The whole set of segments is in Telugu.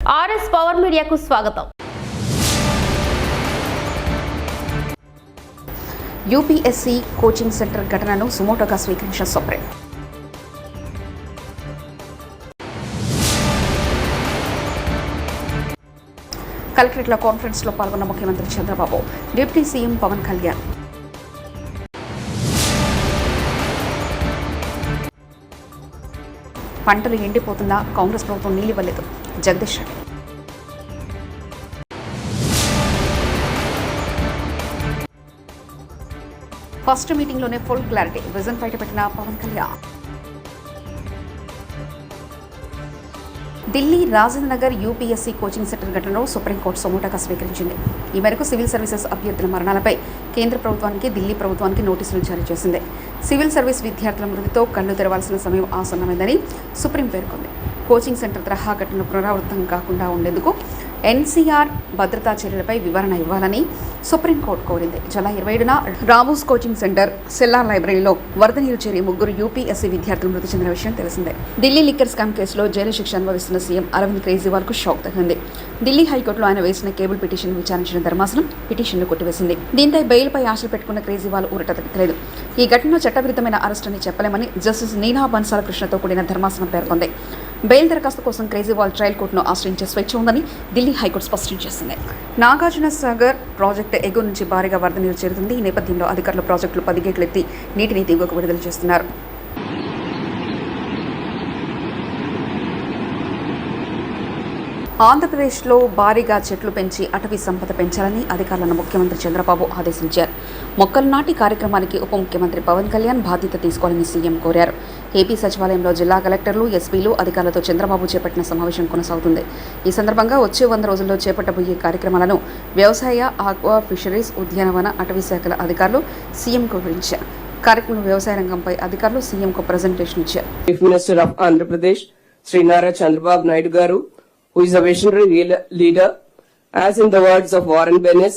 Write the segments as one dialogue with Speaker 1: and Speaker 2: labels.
Speaker 1: ఆర్ఎస్ పవర్ మీడియాకు స్వాగతం. యూపీఎస్సీ కోచింగ్ సెంటర్ ఘటనను సుమోటోగా స్వీకరించిన సుప్రీం. కలెక్టరేట్లో కాన్ఫరెన్స్లో పాల్గొన్న ముఖ్యమంత్రి చంద్రబాబు, డిప్యూటీ సీఎం పవన్ కళ్యాణ్. పంటలు ఎండిపోతున్నా కాంగ్రెస్ ప్రభుత్వం నీళ్లివ్వలేదు, జగదీష్ రెడ్డి. ఫస్ట్ మీటింగ్లోనే ఫుల్ క్లారిటీ, విజన్ బయటపెట్టిన Pawan Kalyan. Delhi Rajendra Nagar UPSC coaching centre ఘటనను సుప్రీంకోర్టు సుమోటోగా స్వీకరించింది. ఈ మేరకు సివిల్ సర్వీసెస్ అభ్యర్థుల మరణాలపై కేంద్ర ప్రభుత్వానికి, ఢిల్లీ ప్రభుత్వానికి నోటీసులు జారీ చేసింది. సివిల్ సర్వీస్ విద్యార్థుల మృతితో కళ్లు తెరవాల్సిన సమయం ఆసన్నమైందని సుప్రీం పేర్కొంది. కోచింగ్ సెంటర్ తరహా ఘటనలు పునరావృతం కాకుండా ఉండేందుకు ఎన్సీఆర్ భద్రతా చర్యలపై వివరణ ఇవ్వాలని సుప్రీంకోర్టు కోరింది. జూలై 27న రామోస్ కోచింగ్ సెంటర్ సెల్లార్ లైబ్రరీలో వరద నీరు చేరి ముగ్గురు యూపీఎస్సీ విద్యార్థులు మృతి చెందిన విషయం తెలిసిందే. ఢిల్లీ లిక్కర్ స్కామ్ కేసులో జైలు శిక్ష అనుభవిస్తున్న సీఎం అరవింద్ కేజ్రీవాల్కు షాక్ తగిలింది. ఢిల్లీ హైకోర్టులో ఆయన వేసిన కేబుల్ పిటిషన్ విచారించిన ధర్మాసనం పిటిషన్ను కొట్టివేసింది. దీంతో బెయిల్పై ఆశలు పెట్టుకున్న కేజ్రీవాల్ ఊరట తగ్గలేదు. ఈ ఘటనలో చట్టవిరుద్ధమైన అరెస్ట్ అని చెప్పలేమని జస్టిస్ నీనా బన్సాల్ కృష్ణతో కూడిన ధర్మాసనం పేర్కొంది. బెయిల్ దరఖాస్తు కోసం కేజ్రీవాల్ ట్రయల్ కోర్టును ఆశ్రయించే స్వేచ్ఛ ఉందని ఢిల్లీ హైకోర్టు స్పష్టం చేసింది. నాగార్జున సాగర్ ప్రాజెక్టు ఎగువ నుంచి భారీగా వరద నీరు చేరుతుంది. ఈ నేపథ్యంలో అధికారులు ప్రాజెక్టులు 10 గేట్లు ఎత్తి నీటిని దిగువకు విడుదల చేస్తున్నారు. ఆంధ్రప్రదేశ్లో భారీగా చెట్లు పెంచి అటవీ సంపద పెంచాలని అధికారులను ముఖ్యమంత్రి చంద్రబాబు ఆదేశించారు. మొక్కలు నాటి కార్యక్రమానికి ఉప ముఖ్యమంత్రి పవన్ కళ్యాణ్ బాధ్యత తీసుకోవాలని సీఎం కోరారు. ఏపీ సచివాలయంలో జిల్లా కలెక్టర్లు, ఎస్పీలు, అధికారులతో చంద్రబాబు చేపట్టిన సమావేశం కొనసాగుతుంది. ఈ సందర్భంగా వచ్చే 100 రోజుల్లో చేపట్టబోయే కార్యక్రమాలను వ్యవసాయ, ఆక్వా, ఫిషరీస్, ఉద్యానవన, అటవీ శాఖల అధికారులు సీఎంకు వివరించారు. కార్యక్రమంలో వ్యవసాయ రంగంపై అధికారులు సీఎంకు ప్రజెంటేషన్ ఇచ్చారు.
Speaker 2: Chief minister of Andhra Pradesh Shri Nara Chandrababu Naidu గారు, who is a visionary leader. As in the words of Warren Bennis,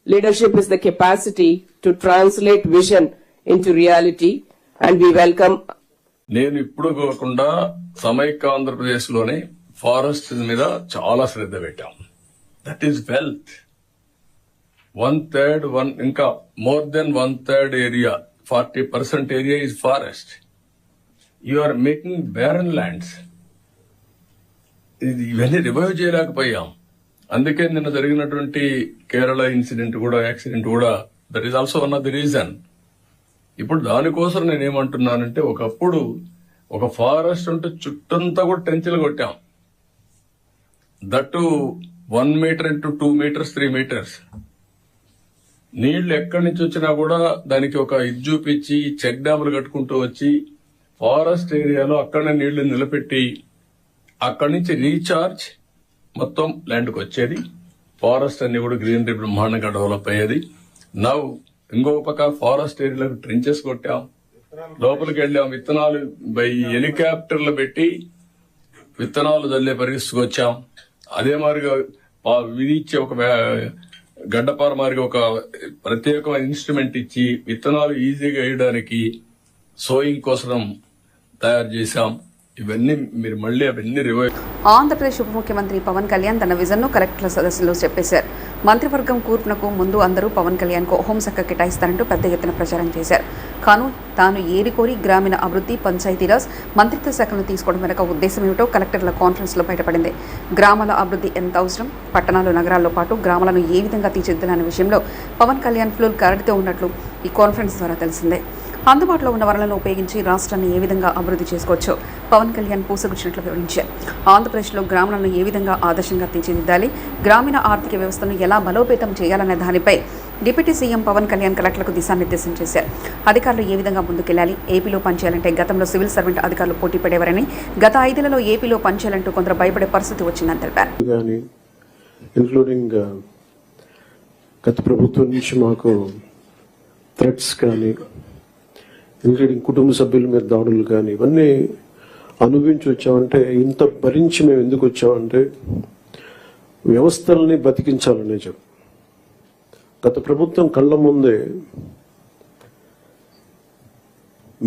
Speaker 2: leadership is the capacity to translate vision into reality, and we welcome.
Speaker 3: నేను ఇప్పుడు కాకుండా సమైక్య ఆంధ్రప్రదేశ్ లోనే ఫారెస్ట్ మీద చాలా శ్రద్ధ పెట్టాం. That is wealth. 1/3 ఇంకా more than 1/3 area, 40% area is forest. You are making barren lands. ఇవన్నీ రివైవ్ చేయలేకపోయాం. అందుకే నిన్న జరిగినటువంటి కేరళ యాక్సిడెంట్ కూడా that is also one of the reason. ఇప్పుడు దానికోసం నేనేమంటున్నానంటే, ఒకప్పుడు ఒక ఫారెస్ట్ ఉంటే చుట్టంతా కూడా టెంచెలు కొట్టాం. That 1 metre into 2 metres 3 metres. నీళ్లు ఎక్కడి నుంచి వచ్చినా కూడా దానికి ఒక ఇది చూపించి చెక్ డ్యాములు కట్టుకుంటూ వచ్చి ఫారెస్ట్ ఏరియాలో అక్కడనే నీళ్లు నిలబెట్టి అక్కడి నుంచి రీఛార్జ్ మొత్తం ల్యాండ్కి వచ్చేది. ఫారెస్ట్ అన్ని కూడా గ్రీనరీ బ్రహ్మాండంగా డెవలప్ అయ్యేది. నవ్ ఇంకో పక్క ఫారెస్ట్ ఏరియాలకు ట్రెంచెస్ కొట్టాం, లోపలికి వెళ్ళాం, విత్తనాలు బై హెలికాప్టర్లు పెట్టి విత్తనాలు చల్లే పరిస్థితికి వచ్చాం. అదే మాదిరిగా విధించి ఒక గడ్డపార మాదిరిగా ఒక ప్రత్యేకమైన ఇన్స్ట్రుమెంట్ ఇచ్చి విత్తనాలు ఈజీగా వేయడానికి సోయింగ్ కోసం తయారు చేశాం. ఇవన్నీ మీరు మళ్ళీ అవన్నీ రివైవ్.
Speaker 1: ఆంధ్రప్రదేశ్ ఉప ముఖ్యమంత్రి పవన్ కళ్యాణ్ తన విజన్ను కలెక్టర్ల సదస్సులో చెప్పేశారు. మంత్రివర్గం కూర్పునకు ముందు అందరూ పవన్ కళ్యాణ్కు హోంశాఖ కేటాయిస్తారంటూ పెద్ద ఎత్తున ప్రచారం చేశారు. కాను తాను ఏరికోరి గ్రామీణ అభివృద్ధి, పంచాయతీరాజ్ మంత్రిత్వ శాఖలను తీసుకోవడం వెనుక ఉద్దేశం ఏమిటో కలెక్టర్ల కాన్ఫరెన్స్లో బయటపడింది. గ్రామాల అభివృద్ధి ఎంత అవసరం, పట్టణాలు, నగరాల్లో పాటు గ్రామాలను ఏ విధంగా తీర్చిదిద్దాలనే విషయంలో పవన్ కళ్యాణ్ ఫుల్ క్లారిటీతో ఉన్నట్లు ఈ కాన్ఫరెన్స్ ద్వారా తెలిసిందే. అందుబాటులో ఉన్న వనరులను ఉపయోగించి రాష్ట్రాన్ని ఏ విధంగా అభివృద్ధి చేసుకోవచ్చో పవన్ కళ్యాణ్ పూసగుచ్చినట్లు వివరించారు. ఆంధ్రప్రదేశ్లో గ్రామాలను ఏ విధంగా ఆదర్శంగా తీర్చిదిద్దాలి, గ్రామీణ ఆర్థిక వ్యవస్థను ఎలా బలోపేతం చేయాలనే దానిపై డిప్యూటీ సీఎం పవన్ కళ్యాణ్ కలెక్టర్లకు దిశానిర్దేశం చేశారు. అధికారులు ఏ విధంగా ముందుకెళ్లాలి, ఏపీలో పనిచేయాలంటే గతంలో సివిల్ సర్వెంట్ అధికారులు పోటీ పడేవారని, గత 5 ఏళ్లలో ఏపీలో పనిచేయాలంటూ కొందరు భయపడే పరిస్థితి వచ్చిందని తెలిపారు.
Speaker 4: గత ప్రభుత్వం నుంచి మాకు థ్రెట్స్ కానీ, ఇంక్లూడింగ్ కుటుంబ సభ్యుల మీద దాడులు కానీ, ఇవన్నీ అనుభవించి వచ్చామంటే, ఇంత భరించి మేము ఎందుకు వచ్చామంటే వ్యవస్థల్ని బతికించాలనే చెప్పు. గత ప్రభుత్వం కళ్ళ ముందే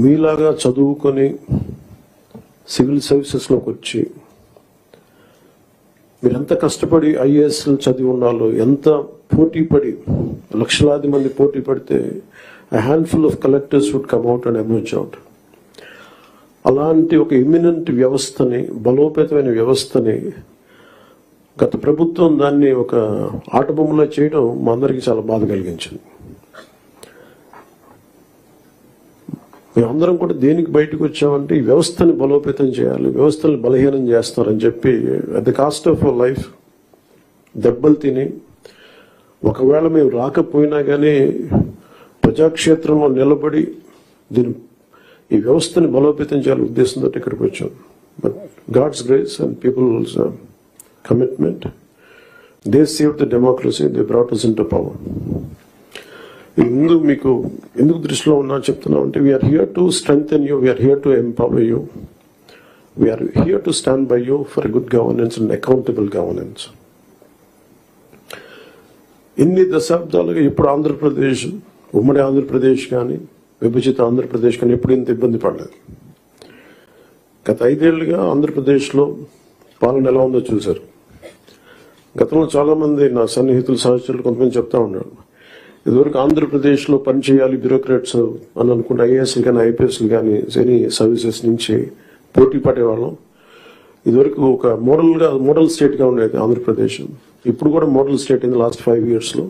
Speaker 4: మీలాగా చదువుకొని సివిల్ సర్వీసెస్లోకి వచ్చి మీరు ఎంత కష్టపడి ఐఏఎస్ చదివి ఉండాలో, ఎంత పోటీ పడి లక్షలాది మంది పోటీ పడితే a handful of collectors would come out and emerge out. అలాంటి ఒక ఇమినెంట్ వ్యవస్థని, బలోపేతమైన వ్యవస్థని గత ప్రభుత్వం దాన్ని ఒక ఆటబొమ్మలా చేయడం మా అందరికీ చాలా బాధ కలిగించింది. మేమందరం కూడా దేనికి బయటకు వచ్చామంటే ఈ వ్యవస్థని బలోపేతం చేయాలి, వ్యవస్థని బలహీనం చేస్తారని చెప్పి at the cost of our life దెబ్బలు తిని, ఒకవేళ మేము రాకపోయినా కానీ ప్రజాక్షేత్రంలో నిలబడి ఈ వ్యవస్థని బలోపేతం చేయాలని ఉద్దేశంతో ఇక్కడికి వచ్చాం. But God's grace and people's commitment, they save the democracy, they brought us into power. మీకు ఎందుకు దృష్టిలో ఉన్నా చెప్తున్నా అంటే, we are here to strengthen you, we are here to empower you, we are here to stand by you for good governance and accountable governance. ఇన్ని దశాబ్దాలుగా ఇప్పుడు ఆంధ్రప్రదేశ్, ఉమ్మడి ఆంధ్రప్రదేశ్ కానీ విభజిత ఆంధ్రప్రదేశ్ కానీ ఎప్పుడు ఇంత ఇబ్బంది పడలేదు. గత 5 ఏళ్లుగా ఆంధ్రప్రదేశ్లో పాలన ఎలా ఉందో చూశారు. గతంలో చాలా మంది నా సన్నిహితులు, సహచరులు కొంతమంది చెప్తా ఉన్నారు, ఇదివరకు ఆంధ్రప్రదేశ్లో పనిచేయాలి బ్యూరోక్రాట్స్ అని అనుకుంటే ఐఏఎస్లు కానీ ఐపీఎస్లు కానీ ఎనీ సర్వీసెస్ నుంచి పోటీ పడేవాళ్ళం. ఇదివరకు ఒక మోడల్ స్టేట్గా ఉండేది ఆంధ్రప్రదేశ్. ఇప్పుడు కూడా మోడల్ స్టేట్ ఇన్ లాస్ట్ 5 yearsలో.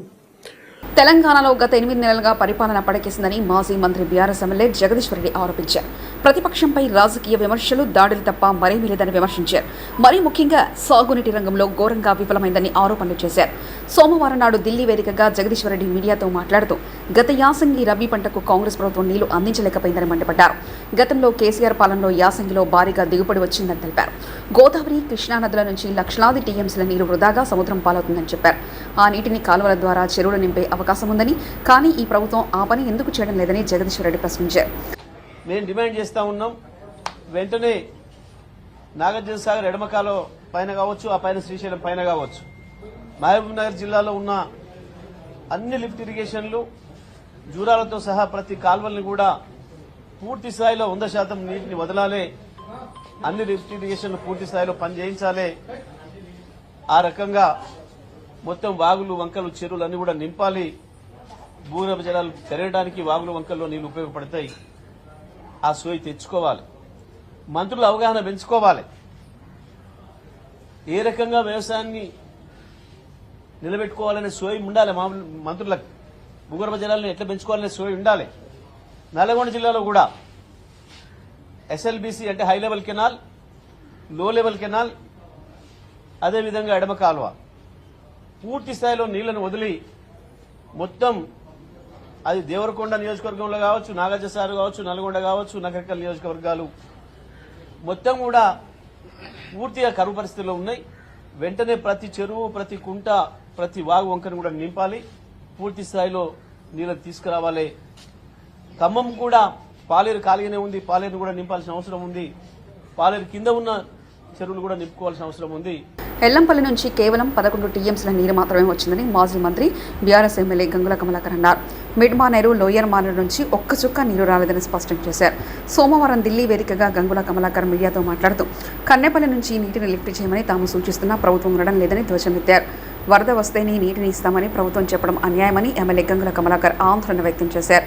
Speaker 1: తెలంగాణలో గత 8 నెలలుగా పరిపాలన పడకేసిందని మాజీ మంత్రి బీఆర్ఎస్ ఎమ్మెల్యే జగదీశ్వర్ రెడ్డి ఆరోపించారు. ప్రతిపక్షంపై రాజకీయ విమర్శలు, దాడులు తప్ప మరేమీ లేదని విమర్శించారు. మరీ ముఖ్యంగా సాగునీటి రంగంలో ఘోరంగా విఫలమైందని ఆరోపణలు చేశారు. సోమవారం నాడు ఢిల్లీ వేదికగా జగదీశ్వర్ రెడ్డి మీడియాతో మాట్లాడుతూ గత యాసంగి రబీ పంటకు కాంగ్రెస్ ప్రభుత్వం నీళ్లు అందించలేకపోయిందని మండిపడ్డారు. గతంలో కేసీఆర్ పాలనలో యాసంగిలో భారీగా దిగుబడి వచ్చిందని తెలిపారు. గోదావరి, కృష్ణా నదుల నుంచి లక్షలాది టీఎంసీల నీరు వృధాగా సముద్రం పాలవుతుందని చెప్పారు. ఆ నీటిని కాలువల ద్వారా చెరువులు నింపే అవకాశం ఉందని, కానీ ఈ ప్రభుత్వం ఆ పని ఎందుకు చేయడం లేదని జగదీశ్వర్ రెడ్డి ప్రశ్నించారు.
Speaker 5: మేము డిమాండ్ చేస్తా ఉన్నాం, వెంటనే నాగార్జున సాగర్ ఎడమకాలో పైన కావచ్చు, ఆ పైన శ్రీశైలం పైన కావచ్చు, మహబూబ్ నగర్ జిల్లాలో ఉన్న అన్ని లిఫ్ట్ ఇరిగేషన్లు జూరాలతో సహా ప్రతి కాల్వల్ని కూడా పూర్తి స్థాయిలో 100% నీటిని వదలాలి. అన్ని లిఫ్ట్ ఇరిగేషన్లు పూర్తి స్థాయిలో పనిచేయించాలి. ఆ రకంగా మొత్తం వాగులు, వంకలు, చెరువులు అన్ని కూడా నింపాలి. భూగర్భ జలాలు పెరగడానికి వాగులు, వంకల్లో నీళ్లు ఉపయోగపడతాయి. ఆ సోయి తెచ్చుకోవాలి. మంత్రుల అవగాహన పెంచుకోవాలి. ఏ రకంగా వ్యవసాయాన్ని నిలబెట్టుకోవాలనే సోయి ఉండాలి. మంత్రులకు భూగర్భ జలాలను ఎట్లా పెంచుకోవాలనే సోయి ఉండాలి. నల్గొండ జిల్లాలో కూడా ఎస్ఎల్బీసీ అంటే హై లెవెల్ కెనాల్, లో లెవెల్ కెనాల్, అదేవిధంగా ఎడమ కాలువ పూర్తి స్థాయిలో నీళ్లను వదిలి మొత్తం అది దేవరకొండ నియోజకవర్గంలో కావచ్చు, నాగార్జునసాగర్ కావచ్చు, నల్గొండ కావచ్చు, నగరికల్ నియోజకవర్గాలు మొత్తం కూడా పూర్తిగా కరువు పరిస్థితుల్లో ఉన్నాయి. వెంటనే ప్రతి చెరువు, ప్రతి కుంట, ప్రతి వాగు, వంకను కూడా నింపాలి. పూర్తి స్థాయిలో నీళ్లను తీసుకురావాలి. ఖమ్మం కూడా పాలేరు ఖాళీగానే ఉంది, పాలేరును కూడా నింపాల్సిన అవసరం ఉంది. పాలేరు కింద ఉన్న చెరువులు కూడా నింపుకోవాల్సిన అవసరం ఉంది.
Speaker 1: ఎల్లంపల్లి నుంచి కేవలం 11 టీఎంసీల నీరు మాత్రమే వచ్చిందని మాజీ మంత్రి బీఆర్ఎస్ ఎమ్మెల్యే గంగుల కమలాకర్ అన్నారు. మిడ్ మానేరు, లోయర్ మానేరు నుంచి ఒక్క చుక్క నీరు రాలేదని స్పష్టం చేశారు. సోమవారం ఢిల్లీ వేదికగా గంగుల కమలాకర్ మీడియాతో మాట్లాడుతూ కన్నెపల్లి నుంచి నీటిని లిఫ్ట్ చేయమని తాము సూచిస్తున్నా ప్రభుత్వం ఉండడం లేదని ధ్వజమెత్తారు. వరద వస్తేనే నీటిని ఇస్తామని ప్రభుత్వం చెప్పడం అన్యాయమని ఎమ్మెల్యే గంగుల కమలాకర్ ఆందోళన వ్యక్తం చేశారు.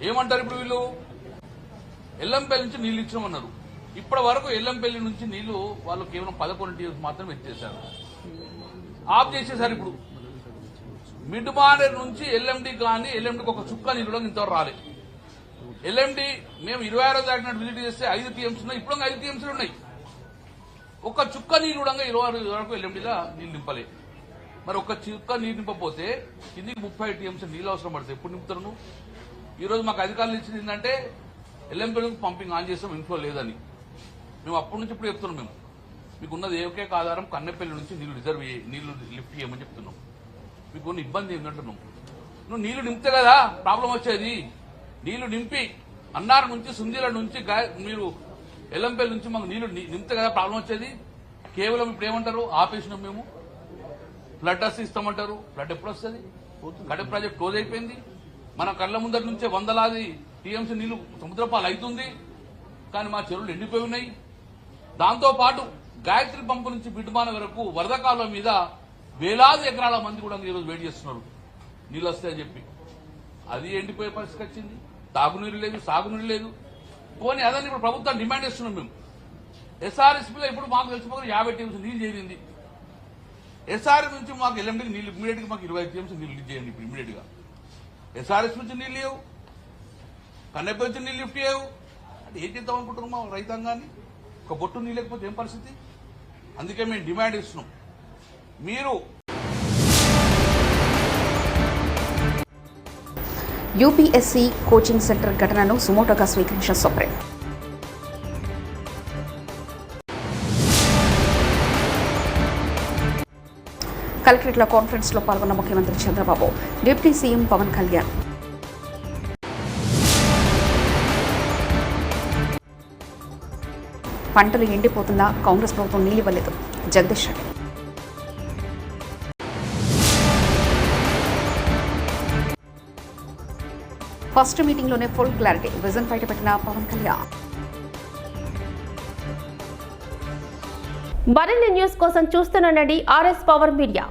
Speaker 6: ఏమంటారు ఇప్పుడు వీళ్ళు? ఎల్లంపల్లి నుంచి నీళ్లు ఇచ్చామన్నారు. ఇప్పటి వరకు ఎల్లంపల్లి నుంచి నీళ్లు వాళ్ళు కేవలం 11 టీఎంసీ మాత్రం ఎత్తేసారు, ఆఫ్ చేసేసారు. ఇప్పుడు మిడ్ మానేర్ నుంచి ఎల్ఎండి కానీ ఎల్ఎండికి ఒక చుక్క నీళ్ళు కూడా ఇంతవరకు రాలేదు. ఎల్ఎండి మేము 26 తారీఖు విజిట్ చేస్తే 5 టీఎంసీ ఉన్నాయి, ఇప్పుడు 5 టీఎంసీలు ఉన్నాయి. ఒక చుక్క నీళ్ళు కూడా 26 వరకు ఎల్ఎండిలో నీళ్ళు నింపలే. మరి ఒక చుక్క నీరు నింపకపోతే కిందికి 30 టీఎంసీ నీళ్ళు అవసరం పడుతుంది. ఎప్పుడు నింపుతారు నువ్వు? ఈ రోజు మాకు అధికారులు ఇచ్చింది ఏంటంటే ఎల్ఎంపీ పంపింగ్ ఆన్ చేస్తాం, ఇన్ఫ్లో లేదని. మేము అప్పటి నుంచి ఇప్పుడు చెప్తున్నాం, మేము మీకు ఉన్నది ఏకైక ఆధారం కన్నెపల్లి నుంచి నీళ్లు లిఫ్ట్ చేయమని చెప్తున్నాం. మీకు ఉన్న ఇబ్బంది ఏంటంటున్నాం, నువ్వు నీళ్లు నింపితే కదా ప్రాబ్లం వచ్చేది. నీళ్లు నింపి అన్నారం నుంచి, సుందీల నుంచి మీరు ఎల్లంపల్లి నుంచి మాకు నీళ్లు నింపితే కదా ప్రాబ్లం వచ్చేది. కేవలం ఇప్పుడు ఏమంటారు, ఆపేసినాం మేము, ఫ్లడ్ వస్తే ఇస్తామంటారు. ఫ్లడ్ ఎప్పుడు వస్తుంది? కడెం ప్రాజెక్ట్ క్లోజ్ అయిపోయింది. మన కళ్ళ ముందరి నుంచే వందలాది టీఎంసీ నీళ్లు సముద్రపాలు అవుతుంది, కానీ మా చెరువులు ఎండిపోయి ఉన్నాయి. దాంతో పాటు గాయత్రి పంపు నుంచి బిడ్మాన వరకు వరద కాలువ మీద వేలాది ఎకరాల మంది కూడా ఈరోజు వెయిట్ చేస్తున్నారు నీళ్ళు వస్తాయని చెప్పి. అది ఎండిపోయే పరిస్థితి వచ్చింది. తాగునీరు లేదు, సాగునీరు లేదు. పోనీ అదని ఇప్పుడు ప్రభుత్వం డిమాండ్ చేస్తున్నాం మేము. ఎస్ఆర్ఎస్పీలో ఇప్పుడు మాకు తెలిసిపోతే 50 టీఎంసీ నీళ్ళు చేరింది. ఎస్ఆర్ఎస్ నుంచి మాకు ఎల్ఎండికి నీళ్ళు ఇమీడియట్ గా మాకు 25 టీఎంసీ నీళ్ళు చేయండి ఇప్పుడు ఇమీడియట్ గా. ఎస్ఆర్ఎస్ నుంచి నీళ్ళు లేవు, కన్నెప్ప నుంచి నీళ్ళు లిఫ్ట్ చేయవు అంటే ఏం చేద్దాం అనుకుంటున్నాం మా రైతాంగాన్ని? ఒక బొట్టు నీళ్ళు లేకపోతే ఏం పరిస్థితి? అందుకే మేము డిమాండ్ ఇస్తున్నాం. మీరు
Speaker 1: యూపీఎస్సీ కోచింగ్ సెంటర్ ఘటనను సుమోటోగా స్వీకరించిన సుప్రీం. కలెక్టరేట్ల కాన్ఫరెన్స్ లో పాల్గొన్న ముఖ్యమంత్రి చంద్రబాబు, డిప్యూటీ సీఎం పవన్ కళ్యాణ్. పంటలు ఎండిపోతున్నా కాంగ్రెస్ ప్రభుత్వం నీళ్లివ్వలేదు, జగదీష్ రెడ్డి. ఫస్ట్ మీటింగ్ లోనే ఫుల్ క్లారిటీ, విజన్ బయటపెట్టిన పవన్ కళ్యాణ్.
Speaker 7: మరిన్ని న్యూస్ కోసం చూస్తూనండి RS పవర్ మీడియా.